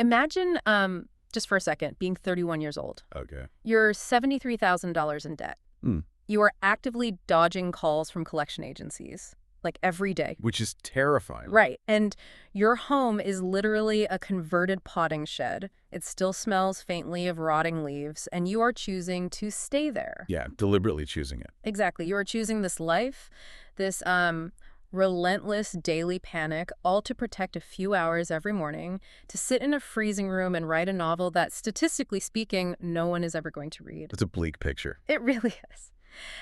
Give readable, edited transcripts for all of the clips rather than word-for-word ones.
Imagine, just for a second, being 31 years old. Okay. You're $73,000 in debt. Hmm. You are actively dodging calls from collection agencies, like every day. Which is terrifying. Right. And your home is literally a converted potting shed. It still smells faintly of rotting leaves, and you are choosing to stay there. Yeah, deliberately choosing it. Exactly. You are choosing this life, this relentless daily panic, all to protect a few hours every morning, to sit in a freezing room and write a novel that, statistically speaking, no one is ever going to read. It's a bleak picture. It really is.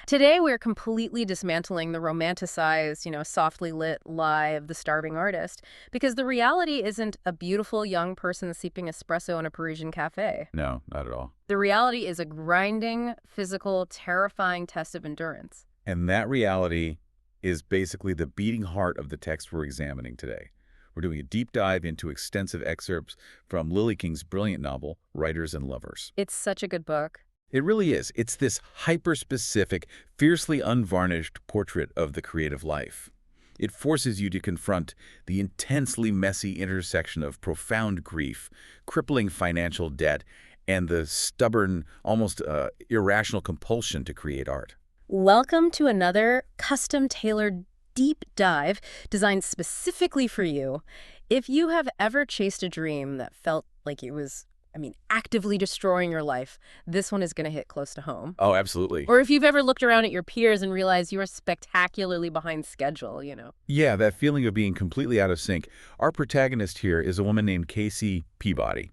Today, we're completely dismantling the romanticized, softly lit lie of the starving artist, because the reality isn't a beautiful young person sipping espresso in a Parisian cafe. No, not at all. The reality is a grinding, physical, terrifying test of endurance. And that reality is basically the beating heart of the text we're examining today. We're doing a deep dive into extensive excerpts from Lily King's brilliant novel, Writers and Lovers. It's such a good book. It really is. It's this hyper-specific, fiercely unvarnished portrait of the creative life. It forces you to confront the intensely messy intersection of profound grief, crippling financial debt, and the stubborn, almost irrational compulsion to create art. Welcome to another custom-tailored deep dive designed specifically for you. If you have ever chased a dream that felt like it was, actively destroying your life, this one is going to hit close to home. Oh, absolutely. Or if you've ever looked around at your peers and realized you are spectacularly behind schedule, Yeah, that feeling of being completely out of sync. Our protagonist here is a woman named Casey Peabody.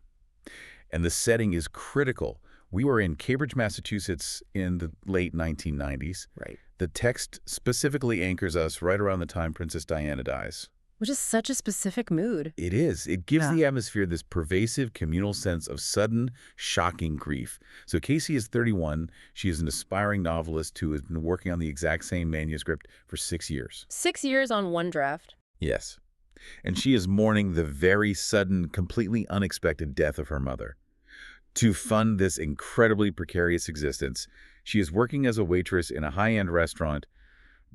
And the setting is critical. We were in Cambridge, Massachusetts in the late 1990s. Right. The text specifically anchors us right around the time Princess Diana dies. Which is such a specific mood. It is. It gives the atmosphere this pervasive communal sense of sudden, shocking grief. So Casey is 31. She is an aspiring novelist who has been working on the exact same manuscript for 6 years. 6 years on one draft. Yes. And she is mourning the very sudden, completely unexpected death of her mother. To fund this incredibly precarious existence, she is working as a waitress in a high-end restaurant,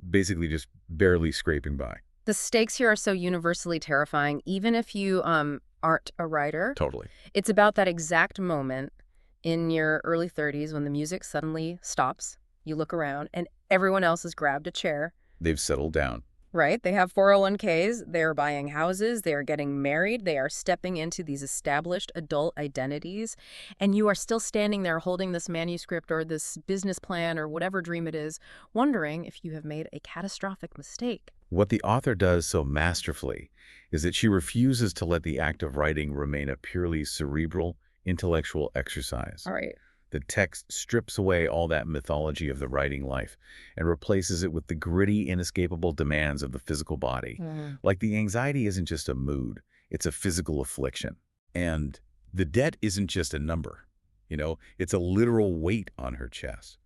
basically just barely scraping by. The stakes here are so universally terrifying, even if you aren't a writer. Totally. It's about that exact moment in your early 30s when the music suddenly stops. You look around, and everyone else has grabbed a chair. They've settled down. Right? They have 401ks, they're buying houses, they are getting married, they are stepping into these established adult identities, and you are still standing there holding this manuscript or this business plan or whatever dream it is, wondering if you have made a catastrophic mistake. What the author does so masterfully is that she refuses to let the act of writing remain a purely cerebral, intellectual exercise. All right. The text strips away all that mythology of the writing life and replaces it with the gritty, inescapable demands of the physical body. Like the anxiety isn't just a mood, it's a physical affliction. And the debt isn't just a number, it's a literal weight on her chest.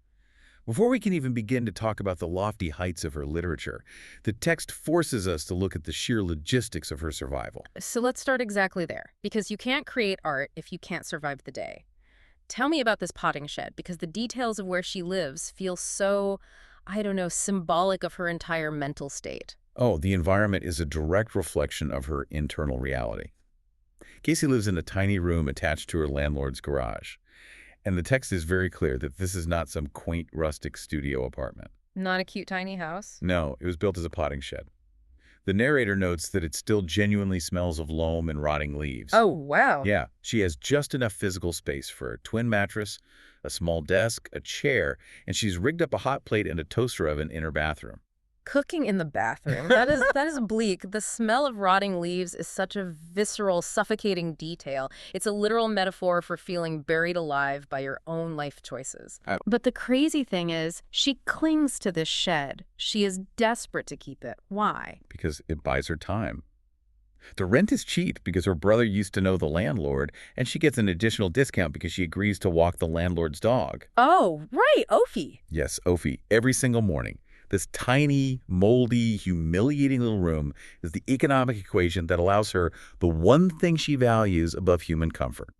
Before we can even begin to talk about the lofty heights of her literature, the text forces us to look at the sheer logistics of her survival. So let's start exactly there, because you can't create art if you can't survive the day. Tell me about this potting shed, because the details of where she lives feel so, symbolic of her entire mental state. Oh, the environment is a direct reflection of her internal reality. Casey lives in a tiny room attached to her landlord's garage. And the text is very clear that this is not some quaint, rustic studio apartment. Not a cute tiny house? No, it was built as a potting shed. The narrator notes that it still genuinely smells of loam and rotting leaves. Oh, wow. Yeah, she has just enough physical space for a twin mattress, a small desk, a chair, and she's rigged up a hot plate and a toaster oven in her bathroom. Cooking in the bathroom. That is bleak. The smell of rotting leaves is such a visceral, suffocating detail. It's a literal metaphor for feeling buried alive by your own life choices. But the crazy thing is, she clings to this shed. She is desperate to keep it. Why? Because it buys her time. The rent is cheap because her brother used to know the landlord, and she gets an additional discount because she agrees to walk the landlord's dog. Oh, right, Ophi. Yes, Ophi, every single morning. This tiny, moldy, humiliating little room is the economic equation that allows her the one thing she values above human comfort: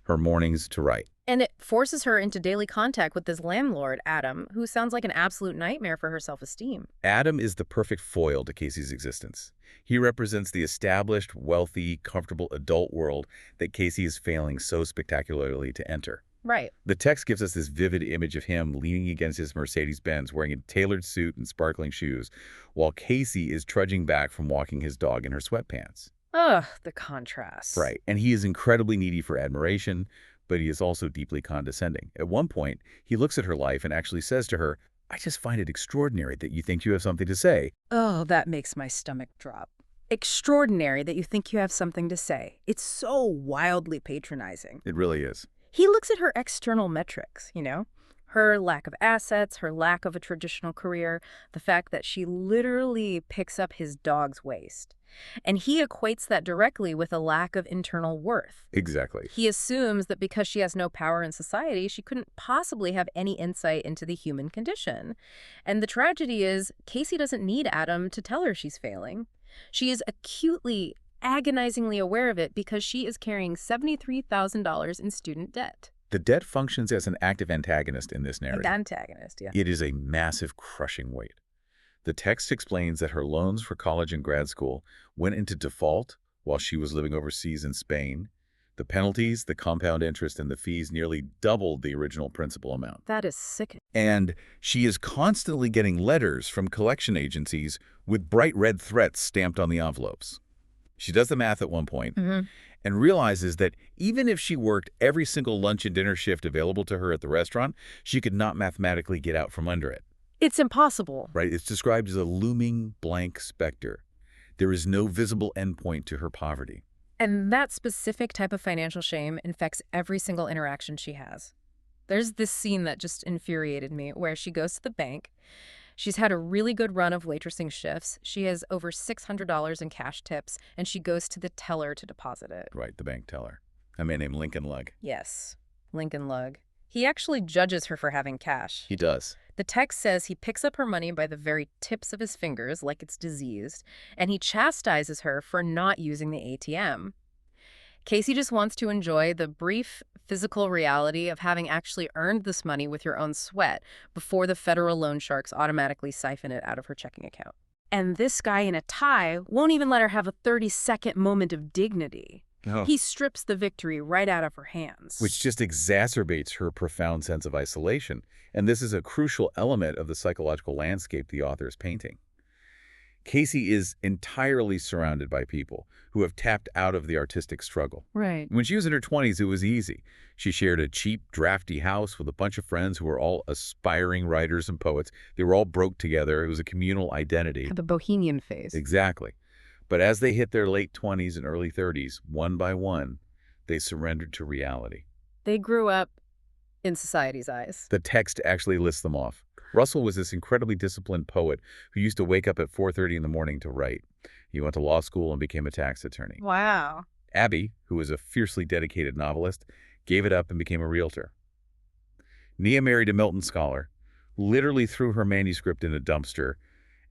her mornings to write. And it forces her into daily contact with this landlord, Adam, who sounds like an absolute nightmare for her self-esteem. Adam is the perfect foil to Casey's existence. He represents the established, wealthy, comfortable adult world that Casey is failing so spectacularly to enter. Right. The text gives us this vivid image of him leaning against his Mercedes-Benz wearing a tailored suit and sparkling shoes, while Casey is trudging back from walking his dog in her sweatpants. Ugh, the contrast. Right, and he is incredibly needy for admiration, but he is also deeply condescending. At one point, he looks at her life and actually says to her, "I just find it extraordinary that you think you have something to say." Oh, that makes my stomach drop. Extraordinary that you think you have something to say. It's so wildly patronizing. It really is. He looks at her external metrics, her lack of assets, her lack of a traditional career, the fact that she literally picks up his dog's waste. And he equates that directly with a lack of internal worth. Exactly. He assumes that because she has no power in society, she couldn't possibly have any insight into the human condition. And the tragedy is, Casey doesn't need Adam to tell her she's failing. She is acutely, agonizingly aware of it because she is carrying $73,000 in student debt. The debt functions as an active antagonist in this narrative. Antagonist, yeah. It is a massive, crushing weight. The text explains that her loans for college and grad school went into default while she was living overseas in Spain. The penalties, the compound interest, and the fees nearly doubled the original principal amount. That is sickening. And she is constantly getting letters from collection agencies with bright red threats stamped on the envelopes. She does the math at one point and realizes that even if she worked every single lunch and dinner shift available to her at the restaurant, she could not mathematically get out from under it. It's impossible. Right? It's described as a looming blank specter. There is no visible endpoint to her poverty. And that specific type of financial shame infects every single interaction she has. There's this scene that just infuriated me where she goes to the bank. She's had a really good run of waitressing shifts. She has over $600 in cash tips, and she goes to the teller to deposit it. Right, the bank teller. A man named Lincoln Lugg. Yes, Lincoln Lugg. He actually judges her for having cash. He does. The text says he picks up her money by the very tips of his fingers, like it's diseased, and he chastises her for not using the ATM. Casey just wants to enjoy the brief physical reality of having actually earned this money with your own sweat before the federal loan sharks automatically siphon it out of her checking account. And this guy in a tie won't even let her have a 30-second moment of dignity. No. He strips the victory right out of her hands. Which just exacerbates her profound sense of isolation. And this is a crucial element of the psychological landscape the author is painting. Casey is entirely surrounded by people who have tapped out of the artistic struggle. Right. When she was in her 20s, it was easy. She shared a cheap, drafty house with a bunch of friends who were all aspiring writers and poets. They were all broke together. It was a communal identity. The bohemian phase. Exactly. But as they hit their late 20s and early 30s, one by one, they surrendered to reality. They grew up in society's eyes. The text actually lists them off. Russell was this incredibly disciplined poet who used to wake up at 4:30 in the morning to write. He went to law school and became a tax attorney. Wow. Abby, who was a fiercely dedicated novelist, gave it up and became a realtor. Nia married a Milton scholar, literally threw her manuscript in a dumpster,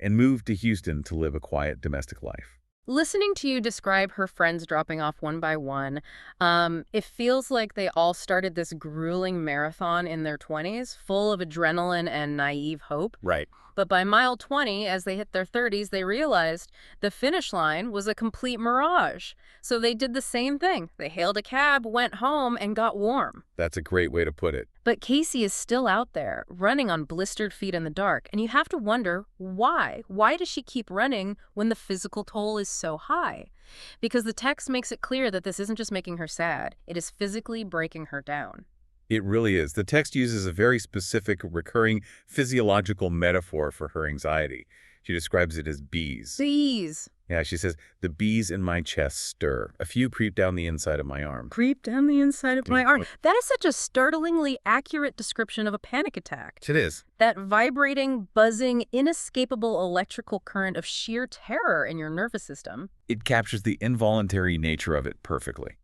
and moved to Houston to live a quiet domestic life. Listening to you describe her friends dropping off one by one, it feels like they all started this grueling marathon in their 20s, full of adrenaline and naive hope. Right. But by mile 20, as they hit their 30s, they realized the finish line was a complete mirage. So they did the same thing. They hailed a cab, went home, and got warm. That's a great way to put it. But Casey is still out there, running on blistered feet in the dark, and you have to wonder, why? Why does she keep running when the physical toll is so high? Because the text makes it clear that this isn't just making her sad, it is physically breaking her down. It really is. The text uses a very specific, recurring physiological metaphor for her anxiety. She describes it as bees. Bees. Yeah, she says, "The bees in my chest stir. A few creep down the inside of my arm." Creep down the inside of my arm. That is such a startlingly accurate description of a panic attack. It is. That vibrating, buzzing, inescapable electrical current of sheer terror in your nervous system. It captures the involuntary nature of it perfectly.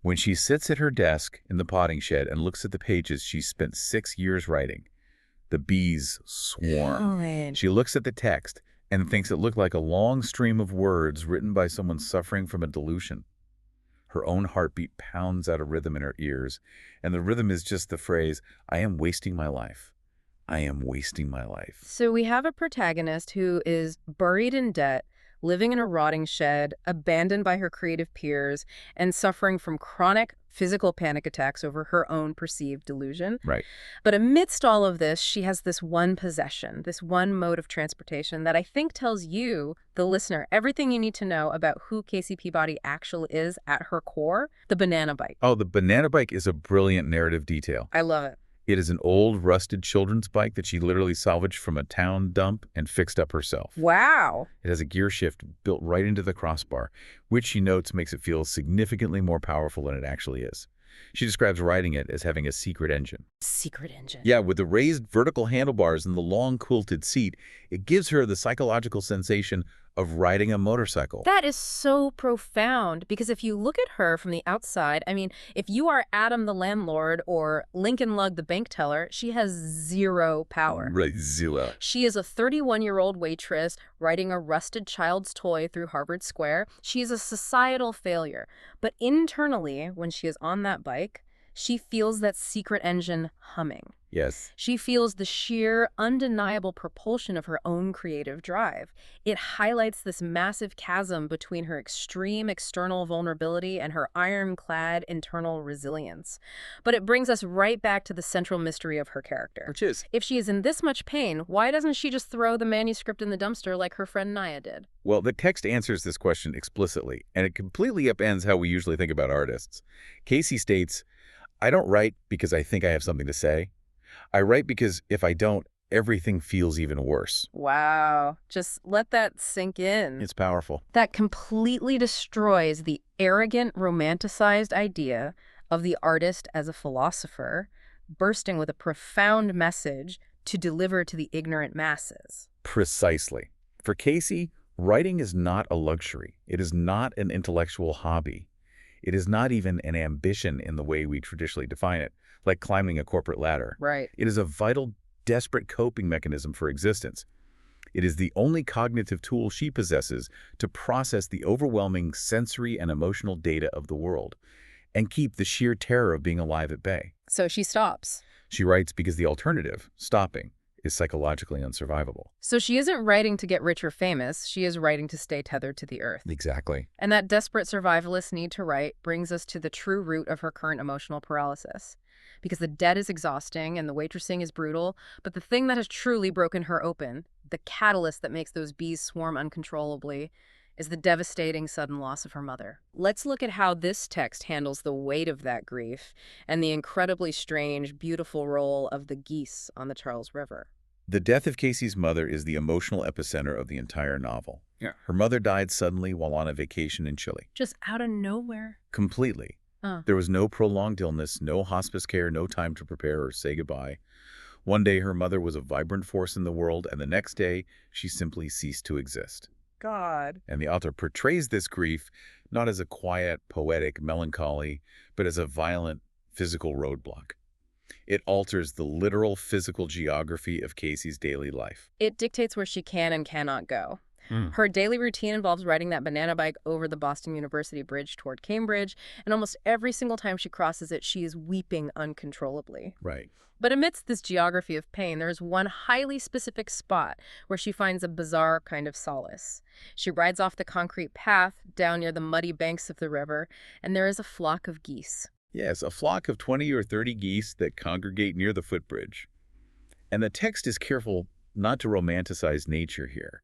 When she sits at her desk in the potting shed and looks at the pages she's spent 6 years writing, the bees swarm. She looks at the text and thinks it looked like a long stream of words written by someone suffering from a delusion. Her own heartbeat pounds out a rhythm in her ears, and the rhythm is just the phrase, I am wasting my life. I am wasting my life. So we have a protagonist who is buried in debt, living in a rotting shed, abandoned by her creative peers, and suffering from chronic physical panic attacks over her own perceived delusion. Right. But amidst all of this, she has this one possession, this one mode of transportation that I think tells you, the listener, everything you need to know about who Casey Peabody actually is at her core, the banana bike. Oh, the banana bike is a brilliant narrative detail. I love it. It is an old, rusted children's bike that she literally salvaged from a town dump and fixed up herself. Wow. It has a gear shift built right into the crossbar, which she notes makes it feel significantly more powerful than it actually is. She describes riding it as having a secret engine. Secret engine. Yeah, with the raised vertical handlebars and the long quilted seat, it gives her the psychological sensation of riding a motorcycle. That is so profound, because if you look at her from the outside, I mean, if you are Adam the landlord or Lincoln Lug the bank teller, she has zero power. Right, zero. She is a 31-year-old waitress riding a rusted child's toy through Harvard Square. She is a societal failure. But internally, when she is on that bike, she feels that secret engine humming. Yes. She feels the sheer, undeniable propulsion of her own creative drive. It highlights this massive chasm between her extreme external vulnerability and her ironclad internal resilience. But it brings us right back to the central mystery of her character. Which is? If she is in this much pain, why doesn't she just throw the manuscript in the dumpster like her friend Naya did? Well, the text answers this question explicitly, and it completely upends how we usually think about artists. Casey states, I don't write because I think I have something to say. I write because if I don't, everything feels even worse. Wow. Just let that sink in. It's powerful. That completely destroys the arrogant, romanticized idea of the artist as a philosopher, bursting with a profound message to deliver to the ignorant masses. Precisely. For Casey, writing is not a luxury. It is not an intellectual hobby. It is not even an ambition in the way we traditionally define it, like climbing a corporate ladder. Right. It is a vital, desperate coping mechanism for existence. It is the only cognitive tool she possesses to process the overwhelming sensory and emotional data of the world and keep the sheer terror of being alive at bay. So she stops. She writes because the alternative, stopping, is psychologically unsurvivable. So she isn't writing to get rich or famous. She is writing to stay tethered to the earth. Exactly. And that desperate survivalist need to write brings us to the true root of her current emotional paralysis. Because the debt is exhausting and the waitressing is brutal, but the thing that has truly broken her open, the catalyst that makes those bees swarm uncontrollably, is the devastating sudden loss of her mother. Let's look at how this text handles the weight of that grief and the incredibly strange, beautiful role of the geese on the Charles River. The death of Casey's mother is the emotional epicenter of the entire novel. Yeah. Her mother died suddenly while on a vacation in Chile. Just out of nowhere? Completely. There was no prolonged illness, no hospice care, no time to prepare or say goodbye. One day her mother was a vibrant force in the world, and the next day she simply ceased to exist. God. And the author portrays this grief not as a quiet, poetic melancholy, but as a violent physical roadblock. It alters the literal physical geography of Casey's daily life. It dictates where she can and cannot go. Her daily routine involves riding that banana bike over the Boston University Bridge toward Cambridge, and almost every single time she crosses it, she is weeping uncontrollably. Right. But amidst this geography of pain, there's one highly specific spot where she finds a bizarre kind of solace. She rides off the concrete path down near the muddy banks of the river, and there is a flock of geese. Yes, a flock of 20 or 30 geese that congregate near the footbridge. And the text is careful not to romanticize nature here.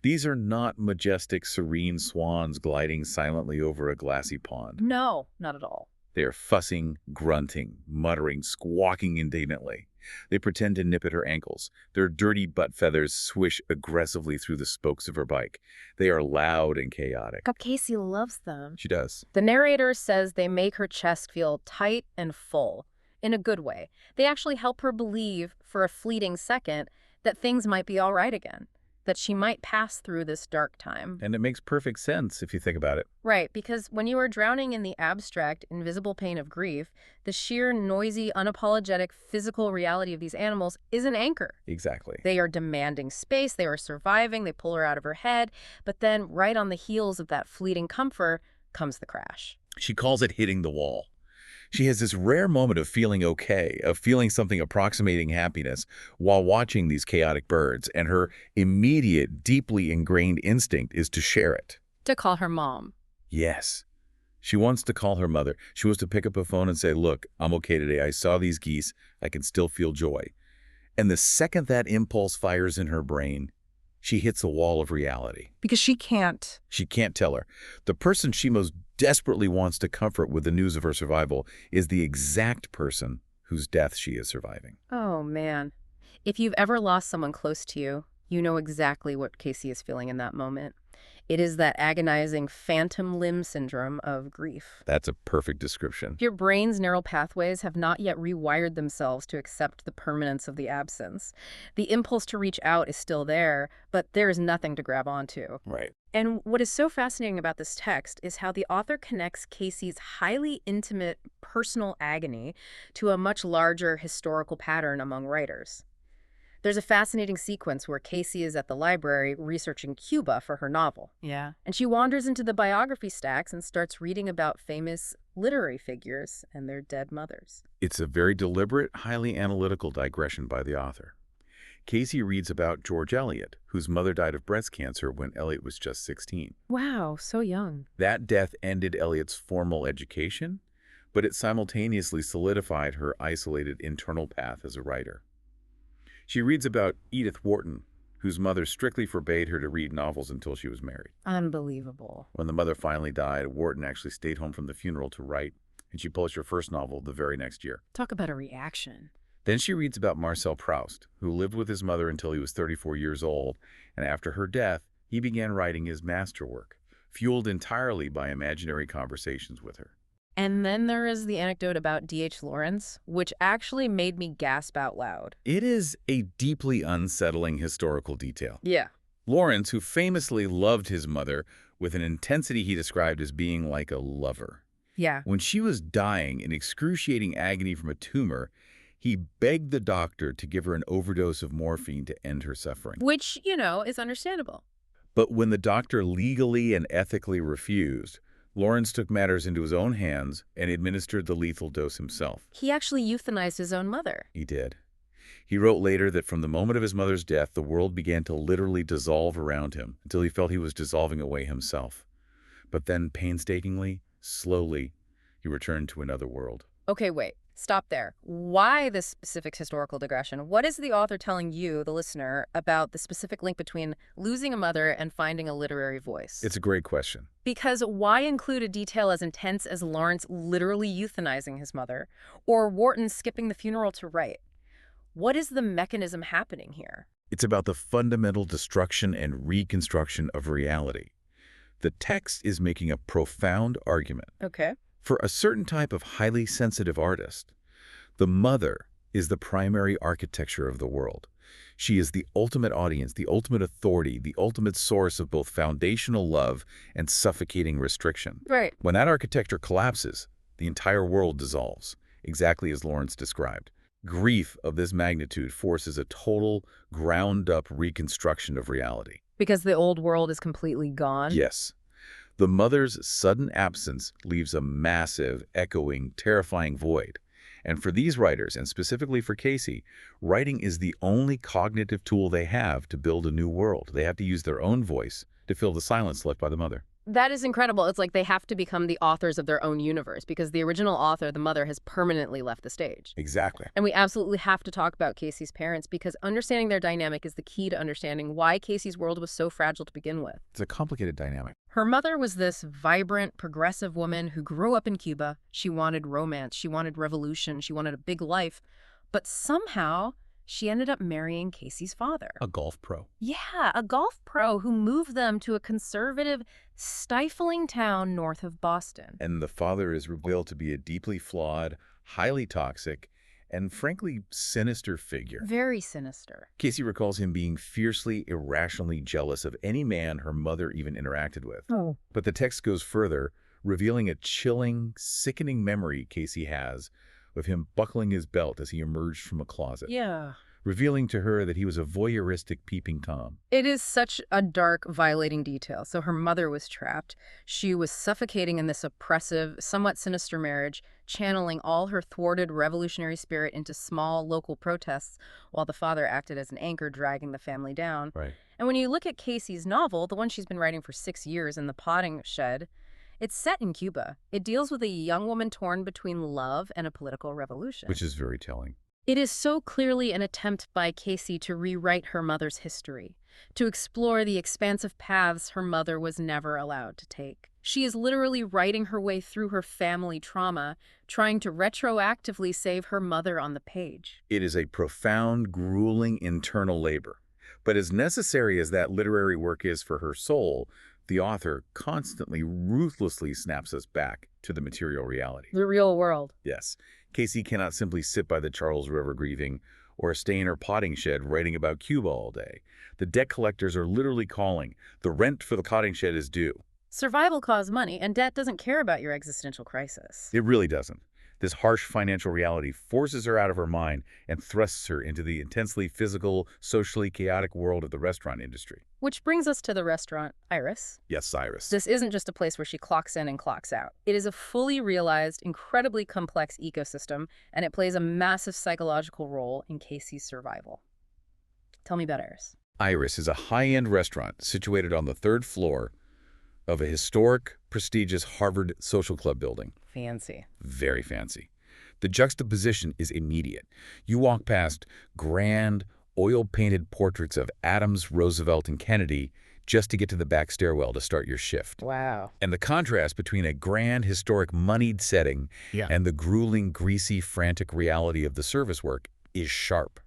These are not majestic, serene swans gliding silently over a glassy pond. No, not at all. They are fussing, grunting, muttering, squawking indignantly. They pretend to nip at her ankles. Their dirty butt feathers swish aggressively through the spokes of her bike. They are loud and chaotic. But Casey loves them. She does. The narrator says they make her chest feel tight and full, in a good way. They actually help her believe, for a fleeting second, that things might be all right again, that she might pass through this dark time. And it makes perfect sense if you think about it. Right, because when you are drowning in the abstract, invisible pain of grief, the sheer, noisy, unapologetic physical reality of these animals is an anchor. Exactly. They are demanding space, they are surviving, they pull her out of her head, but then right on the heels of that fleeting comfort comes the crash. She calls it hitting the wall. She has this rare moment of feeling okay, of feeling something approximating happiness while watching these chaotic birds, and her immediate, deeply ingrained instinct is to share it. To call her mom. Yes. She wants to call her mother. She wants to pick up a phone and say, look, I'm okay today. I saw these geese. I can still feel joy. And the second that impulse fires in her brain, she hits a wall of reality. Because she can't. She can't tell her. The person she most desperately wants to comfort with the news of her survival is the exact person whose death she is surviving. Oh, man. If you've ever lost someone close to you, you know exactly what Casey is feeling in that moment. It is that agonizing phantom limb syndrome of grief. That's a perfect description. Your brain's neural pathways have not yet rewired themselves to accept the permanence of the absence. The impulse to reach out is still there, but there is nothing to grab onto. Right. And what is so fascinating about this text is how the author connects Casey's highly intimate personal agony to a much larger historical pattern among writers. There's a fascinating sequence where Casey is at the library researching Cuba for her novel. Yeah. And she wanders into the biography stacks and starts reading about famous literary figures and their dead mothers. It's a very deliberate, highly analytical digression by the author. Casey reads about George Eliot, whose mother died of breast cancer when Eliot was just 16. Wow, so young. That death ended Eliot's formal education, but it simultaneously solidified her isolated internal path as a writer. She reads about Edith Wharton, whose mother strictly forbade her to read novels until she was married. Unbelievable. When the mother finally died, Wharton actually stayed home from the funeral to write, and she published her first novel the very next year. Talk about a reaction. Then she reads about Marcel Proust, who lived with his mother until he was 34 years old, and after her death, he began writing his masterwork, fueled entirely by imaginary conversations with her. And then there is the anecdote about D.H. Lawrence, which actually made me gasp out loud. It is a deeply unsettling historical detail. Yeah. Lawrence, who famously loved his mother with an intensity he described as being like a lover. Yeah. When she was dying in excruciating agony from a tumor, he begged the doctor to give her an overdose of morphine to end her suffering. Which, you know, is understandable. But when the doctor legally and ethically refused, Lawrence took matters into his own hands and administered the lethal dose himself. He actually euthanized his own mother. He did. He wrote later that from the moment of his mother's death, the world began to literally dissolve around him until he felt he was dissolving away himself. But then painstakingly, slowly, he returned to another world. Okay, wait. Stop there. Why this specific historical digression? What is the author telling you, the listener, about the specific link between losing a mother and finding a literary voice? It's a great question. Because why include a detail as intense as Lawrence literally euthanizing his mother, or Wharton skipping the funeral to write? What is the mechanism happening here? It's about the fundamental destruction and reconstruction of reality. The text is making a profound argument. Okay. For a certain type of highly sensitive artist, the mother is the primary architecture of the world. She is the ultimate audience, the ultimate authority, the ultimate source of both foundational love and suffocating restriction. Right. When that architecture collapses, the entire world dissolves, exactly as Lawrence described. Grief of this magnitude forces a total, ground-up reconstruction of reality. Because the old world is completely gone? Yes. The mother's sudden absence leaves a massive, echoing, terrifying void. And for these writers, and specifically for Casey, writing is the only cognitive tool they have to build a new world. They have to use their own voice to fill the silence left by the mother. That is incredible. It's like they have to become the authors of their own universe because the original author, the mother, has permanently left the stage. Exactly. And we absolutely have to talk about Casey's parents because understanding their dynamic is the key to understanding why Casey's world was so fragile to begin with. It's a complicated dynamic. Her mother was this vibrant, progressive woman who grew up in Cuba. She wanted romance. She wanted revolution. She wanted a big life. But somehow, she ended up marrying Casey's father. A golf pro. Yeah, a golf pro who moved them to a conservative, stifling town north of Boston. And the father is revealed to be a deeply flawed, highly toxic, and frankly sinister figure. Very sinister. Casey recalls him being fiercely, irrationally jealous of any man her mother even interacted with. Oh. But the text goes further, revealing a chilling, sickening memory Casey has of him buckling his belt as he emerged from a closet. Yeah. revealing to her that he was a voyeuristic peeping Tom. It is such a dark, violating detail. So her mother was trapped. She was suffocating in this oppressive, somewhat sinister marriage, channeling all her thwarted revolutionary spirit into small local protests, while the father acted as an anchor, dragging the family down. Right. And when you look at Casey's novel, the one she's been writing for 6 years, In the Potting Shed, it's set in Cuba. It deals with a young woman torn between love and a political revolution. Which is very telling. It is so clearly an attempt by Casey to rewrite her mother's history, to explore the expansive paths her mother was never allowed to take. She is literally writing her way through her family trauma, trying to retroactively save her mother on the page. It is a profound, grueling internal labor. But as necessary as that literary work is for her soul, the author constantly, ruthlessly snaps us back to the material reality. The real world. Yes, Casey cannot simply sit by the Charles River grieving or stay in her potting shed writing about Cuba all day. The debt collectors are literally calling. The rent for the potting shed is due. Survival costs money, and debt doesn't care about your existential crisis. It really doesn't. This harsh financial reality forces her out of her mind and thrusts her into the intensely physical, socially chaotic world of the restaurant industry. Which brings us to the restaurant, Iris. Yes, Cyrus. This isn't just a place where she clocks in and clocks out. It is a fully realized, incredibly complex ecosystem, and it plays a massive psychological role in Casey's survival. Tell me about Iris. Iris is a high-end restaurant situated on the 3rd floor of a historic, prestigious Harvard social club building. Fancy. Very fancy. The juxtaposition is immediate. You walk past grand, oil-painted portraits of Adams, Roosevelt, and Kennedy just to get to the back stairwell to start your shift. Wow. And the contrast between a grand, historic, moneyed setting and the grueling, greasy, frantic reality of the service work is sharp.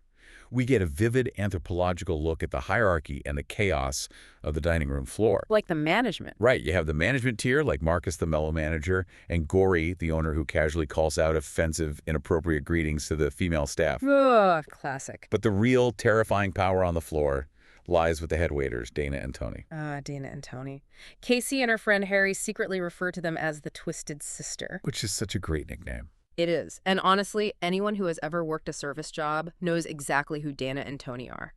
We get a vivid anthropological look at the hierarchy and the chaos of the dining room floor. Like the management. Right. You have the management tier, like Marcus, the mellow manager, and Gory, the owner who casually calls out offensive, inappropriate greetings to the female staff. Ugh, classic. But the real terrifying power on the floor lies with the head waiters, Dana and Tony. Dana and Tony. Casey and her friend Harry secretly refer to them as the Twisted Sister. Which is such a great nickname. It is. And honestly, anyone who has ever worked a service job knows exactly who Dana and Tony are.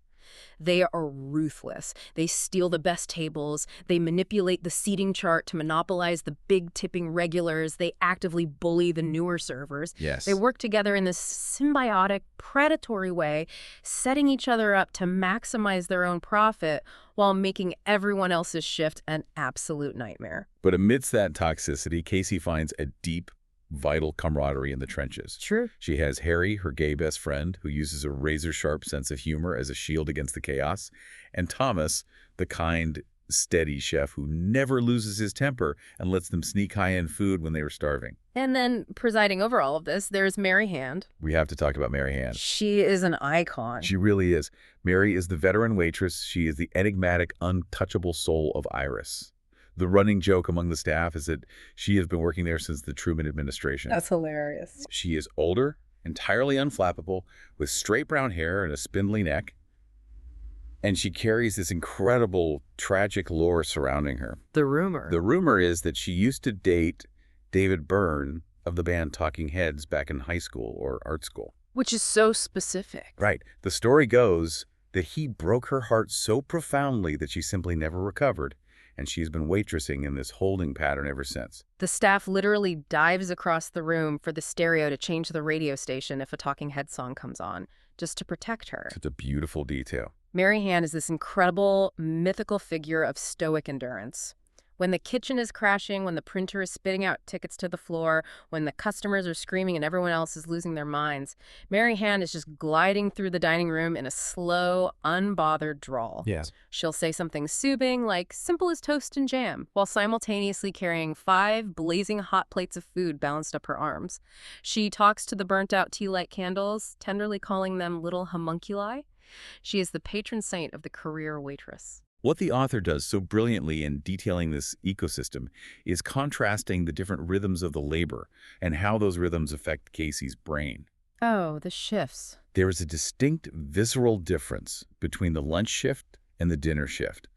They are ruthless. They steal the best tables. They manipulate the seating chart to monopolize the big tipping regulars. They actively bully the newer servers. Yes. They work together in this symbiotic, predatory way, setting each other up to maximize their own profit while making everyone else's shift an absolute nightmare. But amidst that toxicity, Casey finds a deep, vital camaraderie in the trenches. True. She has Harry, her gay best friend, who uses a razor-sharp sense of humor as a shield against the chaos, and Thomas, the kind, steady chef who never loses his temper and lets them sneak high-end food when they were starving. And then, presiding over all of this, there's Mary Hand. We have to talk about Mary Hand. She is an icon. She really is. Mary is the veteran waitress. She is the enigmatic, untouchable soul of Iris. The running joke among the staff is that she has been working there since the Truman administration. That's hilarious. She is older, entirely unflappable, with straight brown hair and a spindly neck. And she carries this incredible, tragic lore surrounding her. The rumor. The rumor is that she used to date David Byrne of the band Talking Heads back in high school or art school. Which is so specific. Right. The story goes that he broke her heart so profoundly that she simply never recovered. And she's been waitressing in this holding pattern ever since. The staff literally dives across the room for the stereo to change the radio station if a Talking Head song comes on, just to protect her. It's a beautiful detail. Mary Hand is this incredible, mythical figure of stoic endurance. When the kitchen is crashing, when the printer is spitting out tickets to the floor, when the customers are screaming and everyone else is losing their minds, Mary Hand is just gliding through the dining room in a slow, unbothered drawl. Yes. She'll say something soothing, like simple as toast and jam, while simultaneously carrying 5 blazing hot plates of food balanced up her arms. She talks to the burnt-out tea-light candles, tenderly calling them little homunculi. She is the patron saint of the career waitress. What the author does so brilliantly in detailing this ecosystem is contrasting the different rhythms of the labor and how those rhythms affect Casey's brain. Oh, the shifts. There is a distinct visceral difference between the lunch shift and the dinner shift.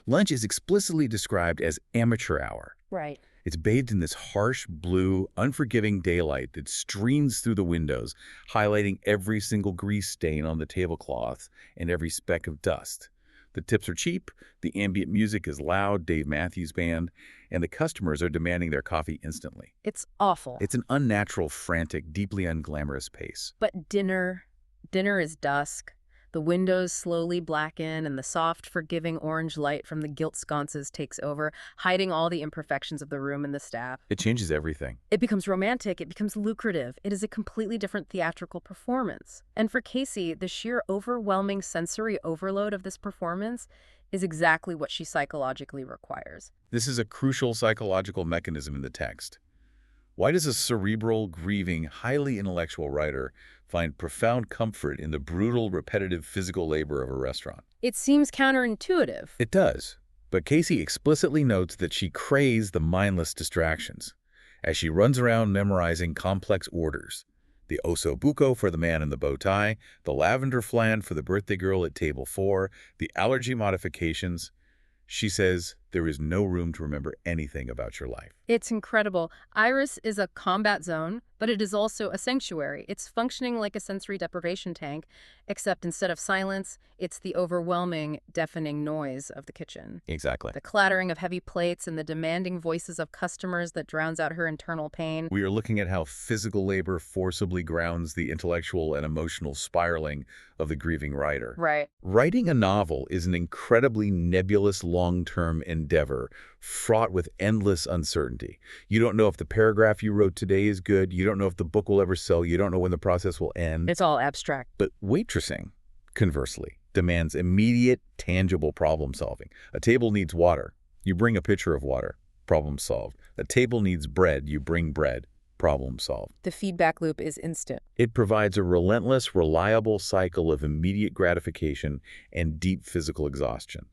Lunch is explicitly described as amateur hour. Right. It's bathed in this harsh, blue, unforgiving daylight that streams through the windows, highlighting every single grease stain on the tablecloth and every speck of dust. The tips are cheap, the ambient music is loud, Dave Matthews Band, and the customers are demanding their coffee instantly. It's awful. It's an unnatural, frantic, deeply unglamorous pace. But dinner is dusk. The windows slowly blacken and the soft, forgiving orange light from the gilt sconces takes over, hiding all the imperfections of the room and the staff. It changes everything. It becomes romantic. It becomes lucrative. It is a completely different theatrical performance. And for Casey, the sheer overwhelming sensory overload of this performance is exactly what she psychologically requires. This is a crucial psychological mechanism in the text. Why does a cerebral, grieving, highly intellectual writer find profound comfort in the brutal, repetitive physical labor of a restaurant? It seems counterintuitive. It does, but Casey explicitly notes that she craves the mindless distractions as she runs around memorizing complex orders. The osso buco for the man in the bow tie, the lavender flan for the birthday girl at table 4, the allergy modifications. She says there is no room to remember anything about your life. It's incredible. Iris is a combat zone, but it is also a sanctuary. It's functioning like a sensory deprivation tank, except instead of silence, it's the overwhelming, deafening noise of the kitchen. Exactly. The clattering of heavy plates and the demanding voices of customers that drowns out her internal pain. We are looking at how physical labor forcibly grounds the intellectual and emotional spiraling of the grieving writer. Right. Writing a novel is an incredibly nebulous long-term endeavor, fraught with endless uncertainty. You don't know if the paragraph you wrote today is good. You don't know if the book will ever sell. You don't know when the process will end. It's all abstract. But waitressing, conversely, demands immediate, tangible problem solving. A table needs water. You bring a pitcher of water. Problem solved. A table needs bread. You bring bread. Problem solved. The feedback loop is instant. It provides a relentless, reliable cycle of immediate gratification and deep physical exhaustion.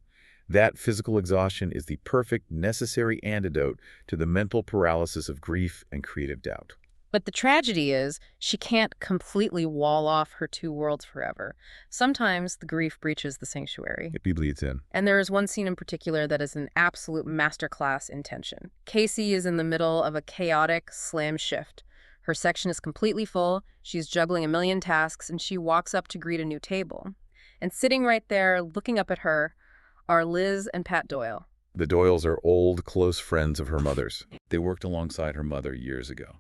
That physical exhaustion is the perfect, necessary antidote to the mental paralysis of grief and creative doubt. But the tragedy is, she can't completely wall off her two worlds forever. Sometimes the grief breaches the sanctuary. It bleeds in. And there is one scene in particular that is an absolute masterclass in tension. Casey is in the middle of a chaotic slam shift. Her section is completely full, she's juggling a million tasks, and she walks up to greet a new table. And sitting right there, looking up at her, are Liz and Pat Doyle. The Doyles are old, close friends of her mother's. They worked alongside her mother years ago.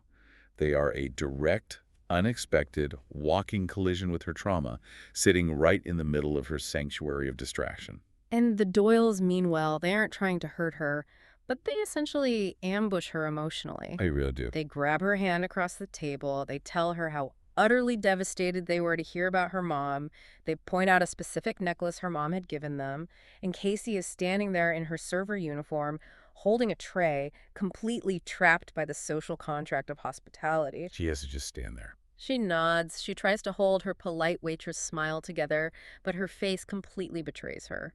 They are a direct, unexpected, walking collision with her trauma, sitting right in the middle of her sanctuary of distraction. And the Doyles mean well. They aren't trying to hurt her, but they essentially ambush her emotionally. I really do. They grab her hand across the table. They tell her how utterly devastated they were to hear about her mom. They point out a specific necklace her mom had given them. And Casey is standing there in her server uniform, holding a tray, completely trapped by the social contract of hospitality. She has to just stand there. She nods. She tries to hold her polite waitress smile together, but her face completely betrays her.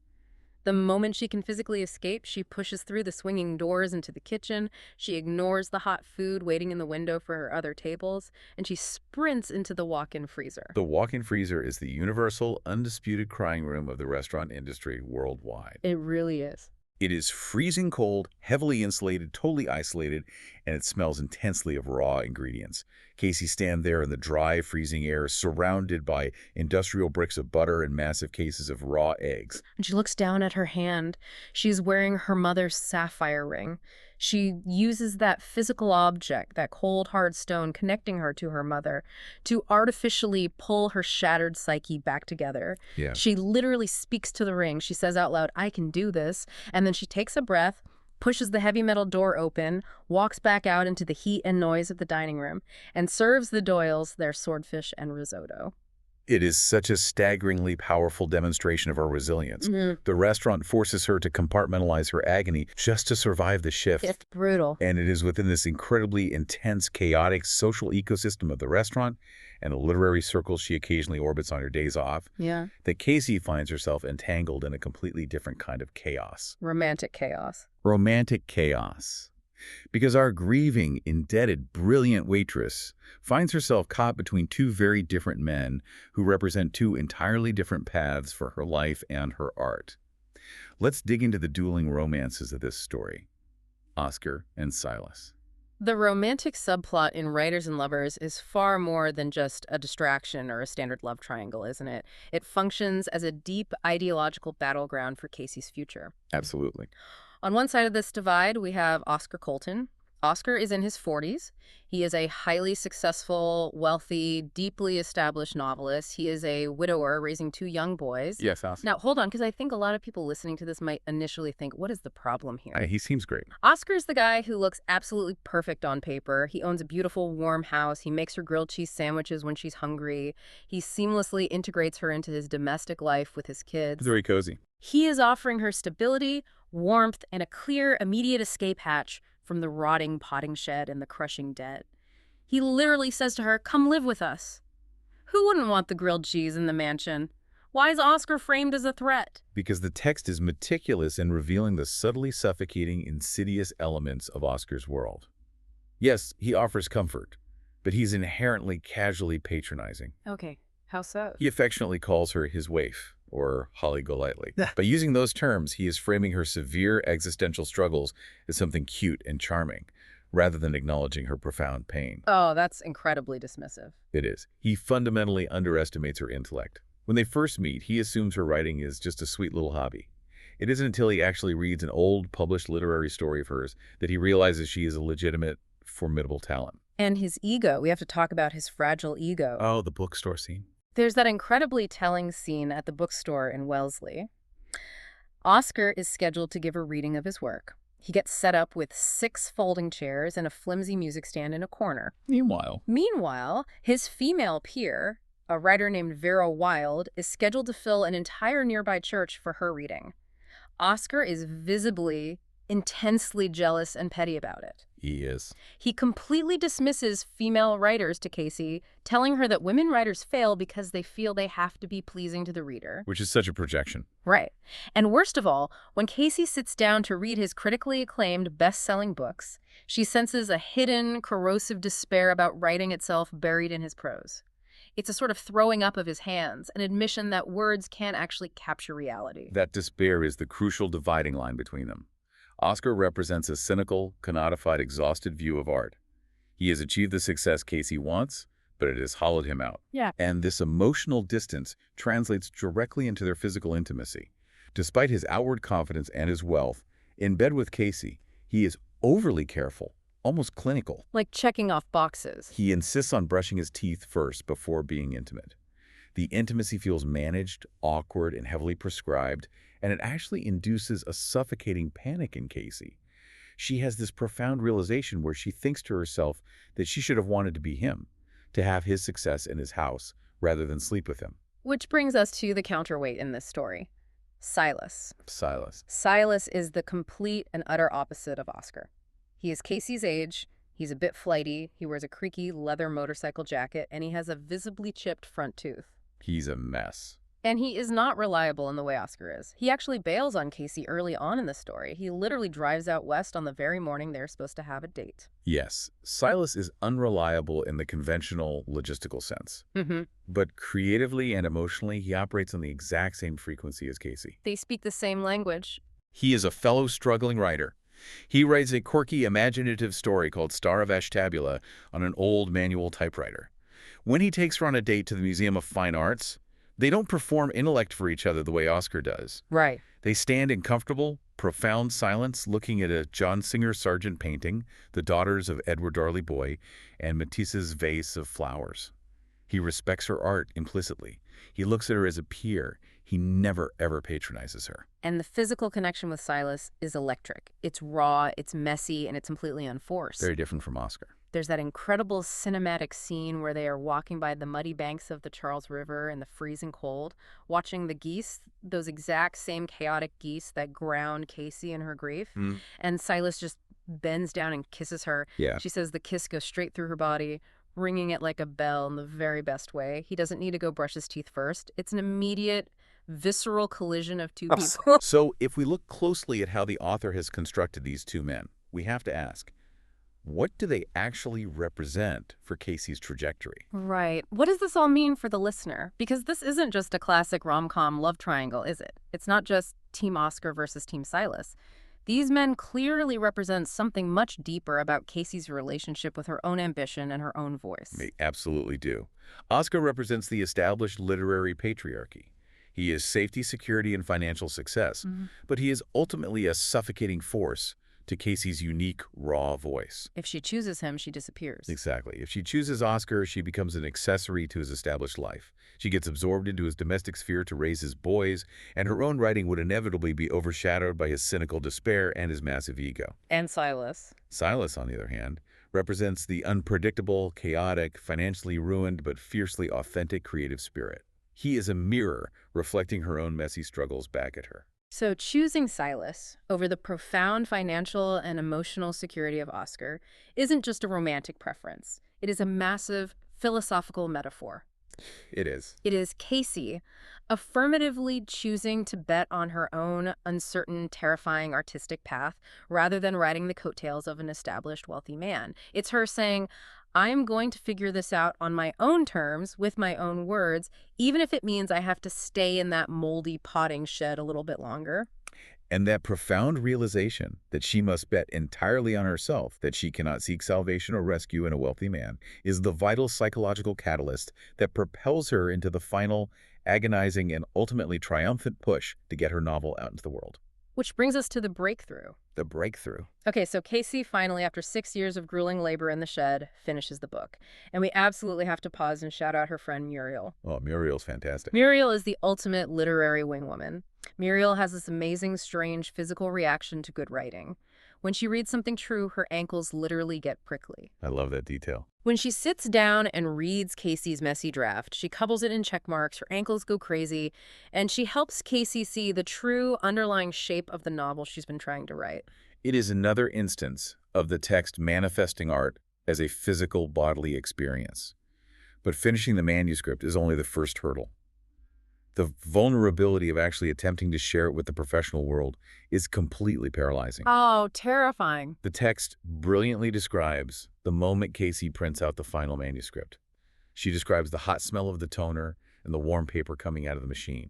The moment she can physically escape, she pushes through the swinging doors into the kitchen. She ignores the hot food waiting in the window for her other tables, and she sprints into the walk-in freezer. The walk-in freezer is the universal, undisputed crying room of the restaurant industry worldwide. It really is. It is freezing cold, heavily insulated, totally isolated, and it smells intensely of raw ingredients. Casey stands there in the dry, freezing air, surrounded by industrial bricks of butter and massive cases of raw eggs. And she looks down at her hand. She's wearing her mother's sapphire ring. She uses that physical object, that cold, hard stone connecting her to her mother, to artificially pull her shattered psyche back together. Yeah. She literally speaks to the ring. She says out loud, "I can do this." And then she takes a breath, pushes the heavy metal door open, walks back out into the heat and noise of the dining room, and serves the Doyles their swordfish and risotto. It is such a staggeringly powerful demonstration of her resilience. The restaurant forces her to compartmentalize her agony just to survive the shift. It's brutal. And it is within this incredibly intense, chaotic social ecosystem of the restaurant and the literary circles she occasionally orbits on her days off that Casey finds herself entangled in a completely different kind of chaos. Romantic chaos. Romantic chaos. Because our grieving, indebted, brilliant waitress finds herself caught between two very different men who represent two entirely different paths for her life and her art. Let's dig into the dueling romances of this story. Oscar and Silas. The romantic subplot in Writers and Lovers is far more than just a distraction or a standard love triangle, isn't it? It functions as a deep ideological battleground for Casey's future. Absolutely. On one side of this divide, we have Oscar Colton. Oscar is in his 40s. He is a highly successful, wealthy, deeply established novelist. He is a widower raising 2 young boys. Yes, Oscar. Now, hold on, because I think a lot of people listening to this might initially think, what is the problem here? He seems great. Oscar's the guy who looks absolutely perfect on paper. He owns a beautiful, warm house. He makes her grilled cheese sandwiches when she's hungry. He seamlessly integrates her into his domestic life with his kids. Very cozy. He is offering her stability, warmth, and a clear, immediate escape hatch from the rotting potting shed and the crushing debt. He literally says to her, "Come live with us." Who wouldn't want the grilled cheese in the mansion? Why is Oscar framed as a threat? Because the text is meticulous in revealing the subtly suffocating, insidious elements of Oscar's world. Yes, he offers comfort, but he's inherently casually patronizing. Okay, how so? He affectionately calls her his waif, or Holly Golightly. By using those terms, he is framing her severe existential struggles as something cute and charming, rather than acknowledging her profound pain. Oh, that's incredibly dismissive. It is. He fundamentally underestimates her intellect. When they first meet, he assumes her writing is just a sweet little hobby. It isn't until he actually reads an old, published literary story of hers that he realizes she is a legitimate, formidable talent. And his ego. We have to talk about his fragile ego. Oh, the bookstore scene. There's that incredibly telling scene at the bookstore in Wellesley. Oscar is scheduled to give a reading of his work. He gets set up with 6 folding chairs and a flimsy music stand in a corner. Meanwhile, his female peer, a writer named Vera Wilde, is scheduled to fill an entire nearby church for her reading. Oscar is visibly, intensely jealous and petty about it. He is. He completely dismisses female writers to Casey, telling her that women writers fail because they feel they have to be pleasing to the reader. Which is such a projection. Right. And worst of all, when Casey sits down to read his critically acclaimed best-selling books, she senses a hidden, corrosive despair about writing itself buried in his prose. It's a sort of throwing up of his hands, an admission that words can't actually capture reality. That despair is the crucial dividing line between them. Oscar represents a cynical, canonified, exhausted view of art. He has achieved the success Casey wants, but it has hollowed him out. Yeah. And this emotional distance translates directly into their physical intimacy. Despite his outward confidence and his wealth, in bed with Casey, he is overly careful, almost clinical. Like checking off boxes. He insists on brushing his teeth first before being intimate. The intimacy feels managed, awkward, and heavily prescribed, and it actually induces a suffocating panic in Casey. She has this profound realization where she thinks to herself that she should have wanted to be him, to have his success in his house, rather than sleep with him. Which brings us to the counterweight in this story. Silas. Silas is the complete and utter opposite of Oscar. He is Casey's age, he's a bit flighty, he wears a creaky leather motorcycle jacket, and he has a visibly chipped front tooth. He's a mess. And he is not reliable in the way Oscar is. He actually bails on Casey early on in the story. He literally drives out west on the very morning they're supposed to have a date. Yes, Silas is unreliable in the conventional logistical sense. But creatively and emotionally, he operates on the exact same frequency as Casey. They speak the same language. He is a fellow struggling writer. He writes a quirky, imaginative story called Star of Ashtabula on an old manual typewriter. When he takes her on a date to the Museum of Fine Arts, they don't perform intellect for each other the way Oscar does. Right. They stand in comfortable, profound silence looking at a John Singer Sargent painting, The Daughters of Edward Darley Boy, and Matisse's vase of flowers. He respects her art implicitly. He looks at her as a peer. He never, ever patronizes her. And the physical connection with Silas is electric. It's raw, it's messy, and it's completely unforced. Very different from Oscar. There's that incredible cinematic scene where they are walking by the muddy banks of the Charles River in the freezing cold, watching the geese, those exact same chaotic geese that ground Casey in her grief. And Silas just bends down and kisses her. Yeah. She says the kiss goes straight through her body, ringing it like a bell in the very best way. He doesn't need to go brush his teeth first. It's an immediate, visceral collision of two people. So if we look closely at how the author has constructed these two men, we have to ask, what do they actually represent for Casey's trajectory? Right. What does this all mean for the listener? Because this isn't just a classic rom-com love triangle, is it? It's not just Team Oscar versus Team Silas. These men clearly represent something much deeper about Casey's relationship with her own ambition and her own voice. They absolutely do. Oscar represents the established literary patriarchy. He is safety, security, and financial success, but he is ultimately a suffocating force to Casey's unique, raw voice. If she chooses him, she disappears. Exactly. If she chooses Oscar, she becomes an accessory to his established life. She gets absorbed into his domestic sphere to raise his boys, and her own writing would inevitably be overshadowed by his cynical despair and his massive ego. And Silas. Silas, on the other hand, represents the unpredictable, chaotic, financially ruined, but fiercely authentic creative spirit. He is a mirror reflecting her own messy struggles back at her. So choosing Silas over the profound financial and emotional security of Oscar isn't just a romantic preference. It is a massive philosophical metaphor. It is. It is Casey affirmatively choosing to bet on her own uncertain, terrifying artistic path rather than riding the coattails of an established wealthy man. It's her saying, I'm going to figure this out on my own terms, with my own words, even if it means I have to stay in that moldy potting shed a little bit longer. And that profound realization that she must bet entirely on herself, that she cannot seek salvation or rescue in a wealthy man, is the vital psychological catalyst that propels her into the final, agonizing, and ultimately triumphant push to get her novel out into the world. Which brings us to the breakthrough. The breakthrough. Okay, so Casey finally, after 6 years of grueling labor in the shed, finishes the book. And we absolutely have to pause and shout out her friend Muriel. Oh, Muriel's fantastic. Muriel is the ultimate literary wingwoman. Muriel has this amazing, strange physical reaction to good writing. When she reads something true, her ankles literally get prickly. I love that detail. When she sits down and reads Casey's messy draft, she couples it in check marks, her ankles go crazy, and she helps Casey see the true underlying shape of the novel she's been trying to write. It is another instance of the text manifesting art as a physical bodily experience. But finishing the manuscript is only the first hurdle. The vulnerability of actually attempting to share it with the professional world is completely paralyzing. Oh, terrifying. The text brilliantly describes the moment Casey prints out the final manuscript. She describes the hot smell of the toner and the warm paper coming out of the machine.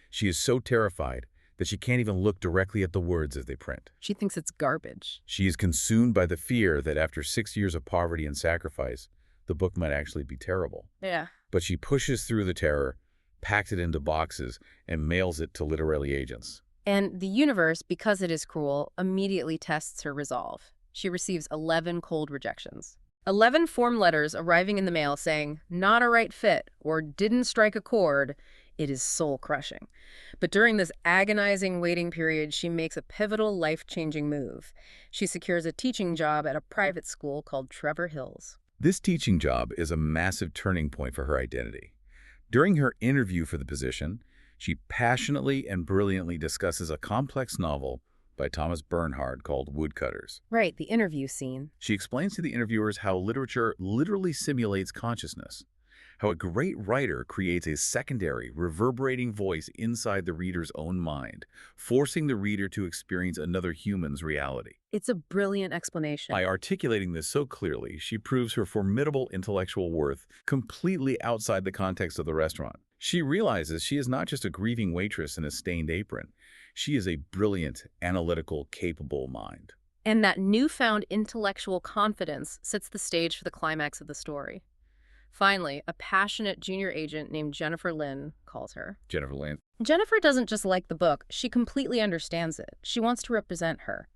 She is so terrified that she can't even look directly at the words as they print. She thinks it's garbage. She is consumed by the fear that after 6 years of poverty and sacrifice, the book might actually be terrible. Yeah. But she pushes through the terror, packs it into boxes, and mails it to literary agents. And the universe, because it is cruel, immediately tests her resolve. She receives 11 cold rejections. 11 form letters arriving in the mail saying, not a right fit, or didn't strike a chord. It is soul-crushing. But during this agonizing waiting period, she makes a pivotal, life-changing move. She secures a teaching job at a private school called Trevor Hills. This teaching job is a massive turning point for her identity. During her interview for the position, she passionately and brilliantly discusses a complex novel by Thomas Bernhard called Woodcutters. Right, the interview scene. She explains to the interviewers how literature literally simulates consciousness, how a great writer creates a secondary, reverberating voice inside the reader's own mind, forcing the reader to experience another human's reality. It's a brilliant explanation. By articulating this so clearly, she proves her formidable intellectual worth completely outside the context of the restaurant. She realizes she is not just a grieving waitress in a stained apron. She is a brilliant, analytical, capable mind. And that newfound intellectual confidence sets the stage for the climax of the story. Finally, a passionate junior agent named Jennifer Lynn calls her. Jennifer Lynn. Jennifer doesn't just like the book, she completely understands it. She wants to represent her.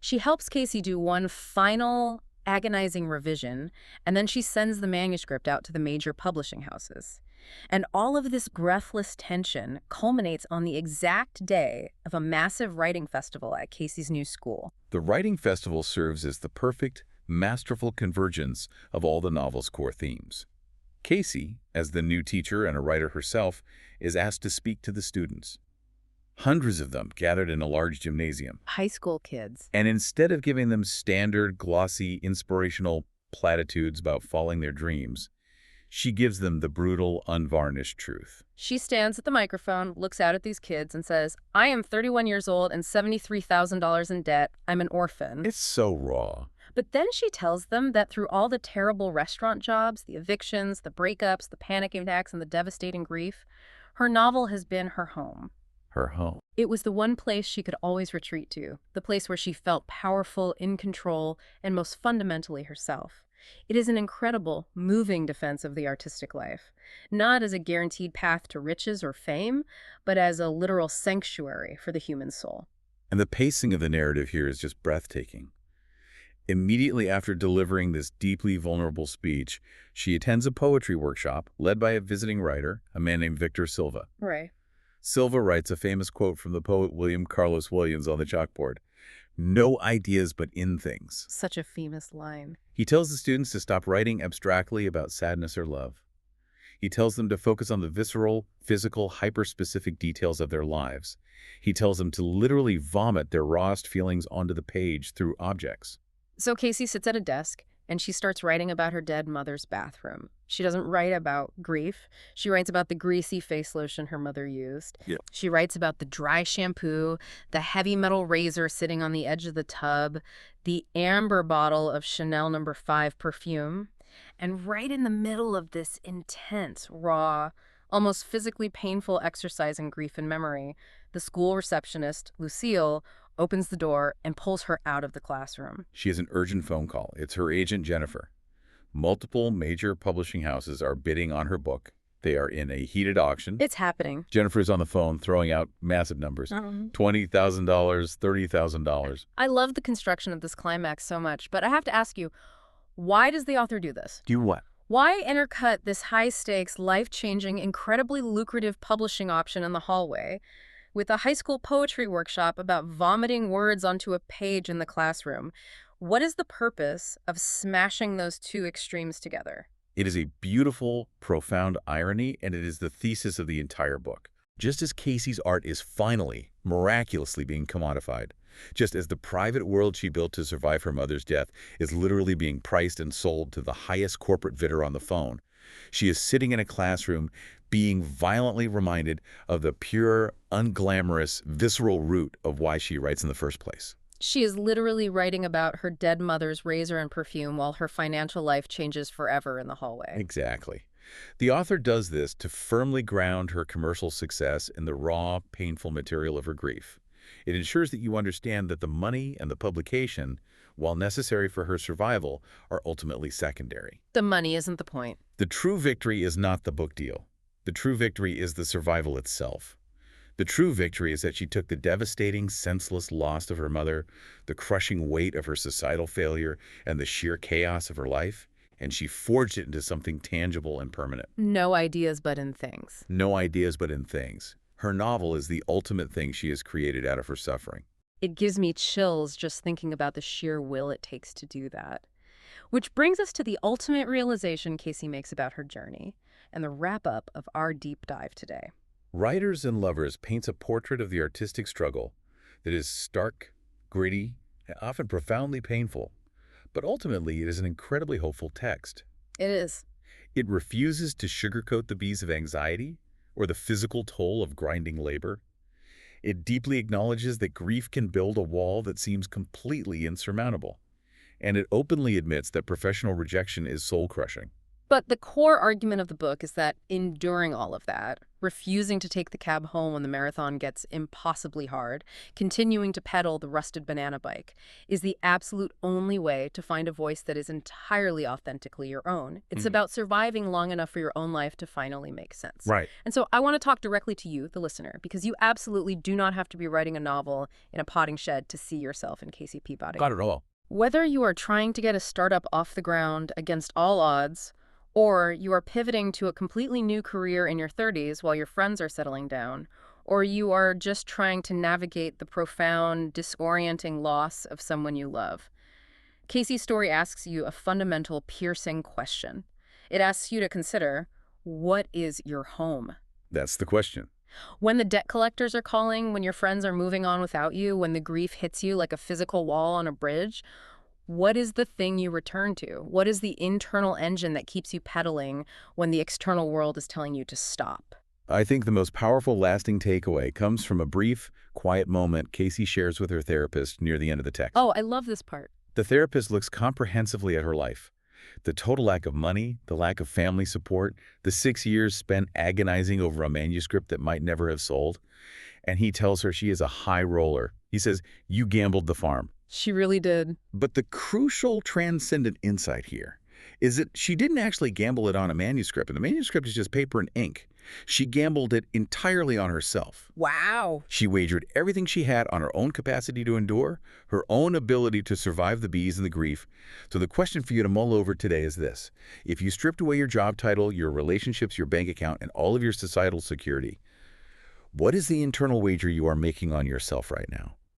She helps Casey do one final, agonizing revision, and then she sends the manuscript out to the major publishing houses. And all of this breathless tension culminates on the exact day of a massive writing festival at Casey's new school. The writing festival serves as the perfect, masterful convergence of all the novel's core themes. Casey, as the new teacher and a writer herself, is asked to speak to the students. Hundreds of them gathered in a large gymnasium. High school kids. And instead of giving them standard, glossy, inspirational platitudes about following their dreams, she gives them the brutal, unvarnished truth. She stands at the microphone, looks out at these kids, and says, I am 31 years old and $73,000 in debt. I'm an orphan. It's so raw. But then she tells them that through all the terrible restaurant jobs, the evictions, the breakups, the panic attacks, and the devastating grief, her novel has been her home. her home. It was the one place she could always retreat to, the place where she felt powerful, in control, and most fundamentally herself. It is an incredible, moving defense of the artistic life, not as a guaranteed path to riches or fame, but as a literal sanctuary for the human soul. And the pacing of the narrative here is just breathtaking. Immediately after delivering this deeply vulnerable speech, she attends a poetry workshop led by a visiting writer, a man named Victor Silva. Right. Silva writes a famous quote from the poet William Carlos Williams on the chalkboard: "No ideas but in things." Such a famous line. He tells the students to stop writing abstractly about sadness or love. He tells them to focus on the visceral, physical, hyper-specific details of their lives. He tells them to literally vomit their rawest feelings onto the page through objects. So Casey sits at a desk, and she starts writing about her dead mother's bathroom. She doesn't write about grief. She writes about the greasy face lotion her mother used. Yeah. She writes about the dry shampoo, the heavy metal razor sitting on the edge of the tub, the amber bottle of Chanel No. 5 perfume. And right in the middle of this intense, raw, almost physically painful exercise in grief and memory, the school receptionist, Lucille, opens the door and pulls her out of the classroom. She has an urgent phone call. It's her agent, Jennifer. Multiple major publishing houses are bidding on her book. They are in a heated auction. It's happening. Jennifer's on the phone throwing out massive numbers. $20,000, $30,000. I love the construction of this climax so much, but I have to ask you, why does the author do this? Do what? Why intercut this high-stakes, life-changing, incredibly lucrative publishing option in the hallway with a high school poetry workshop about vomiting words onto a page in the classroom? What is the purpose of smashing those two extremes together? It is a beautiful, profound irony, and it is the thesis of the entire book. Just as Casey's art is finally, miraculously being commodified, just as the private world she built to survive her mother's death is literally being priced and sold to the highest corporate bidder on the phone, she is sitting in a classroom being violently reminded of the pure, unglamorous, visceral root of why she writes in the first place. She is literally writing about her dead mother's razor and perfume while her financial life changes forever in the hallway. Exactly. The author does this to firmly ground her commercial success in the raw, painful material of her grief. It ensures that you understand that the money and the publication, while necessary for her survival, are ultimately secondary. The money isn't the point. The true victory is not the book deal. The true victory is the survival itself. The true victory is that she took the devastating, senseless loss of her mother, the crushing weight of her societal failure, and the sheer chaos of her life, and she forged it into something tangible and permanent. No ideas but in things. No ideas but in things. Her novel is the ultimate thing she has created out of her suffering. It gives me chills just thinking about the sheer will it takes to do that. Which brings us to the ultimate realization Casey makes about her journey and the wrap-up of our deep dive today. Writers and Lovers paints a portrait of the artistic struggle that is stark, gritty, and often profoundly painful. But ultimately, it is an incredibly hopeful text. It is. It refuses to sugarcoat the bees of anxiety or the physical toll of grinding labor. It deeply acknowledges that grief can build a wall that seems completely insurmountable. And it openly admits that professional rejection is soul-crushing. But the core argument of the book is that enduring all of that, refusing to take the cab home when the marathon gets impossibly hard, continuing to pedal the rusted banana bike, is the absolute only way to find a voice that is entirely authentically your own. It's about surviving long enough for your own life to finally make sense. Right. And so I want to talk directly to you, the listener, because you absolutely do not have to be writing a novel in a potting shed to see yourself in Casey Peabody. Not at all. Whether you are trying to get a startup off the ground against all odds, or you are pivoting to a completely new career in your 30s while your friends are settling down, or you are just trying to navigate the profound, disorienting loss of someone you love, Casey's story asks you a fundamental, piercing question. It asks you to consider, what is your home? That's the question. When the debt collectors are calling, when your friends are moving on without you, when the grief hits you like a physical wall on a bridge, what is the thing you return to? What is the internal engine that keeps you pedaling when the external world is telling you to stop? I think the most powerful lasting takeaway comes from a brief, quiet moment Casey shares with her therapist near the end of the text. Oh, I love this part. The therapist looks comprehensively at her life. The total lack of money, the lack of family support, the 6 years spent agonizing over a manuscript that might never have sold. And he tells her she is a high roller. He says, "You gambled the farm." She really did. But the crucial transcendent insight here is that she didn't actually gamble it on a manuscript, and the manuscript is just paper and ink. She gambled it entirely on herself. Wow. She wagered everything she had on her own capacity to endure, her own ability to survive the bees and the grief. So the question for you to mull over today is this. If you stripped away your job title, your relationships, your bank account, and all of your societal security, what is the internal wager you are making on yourself right now?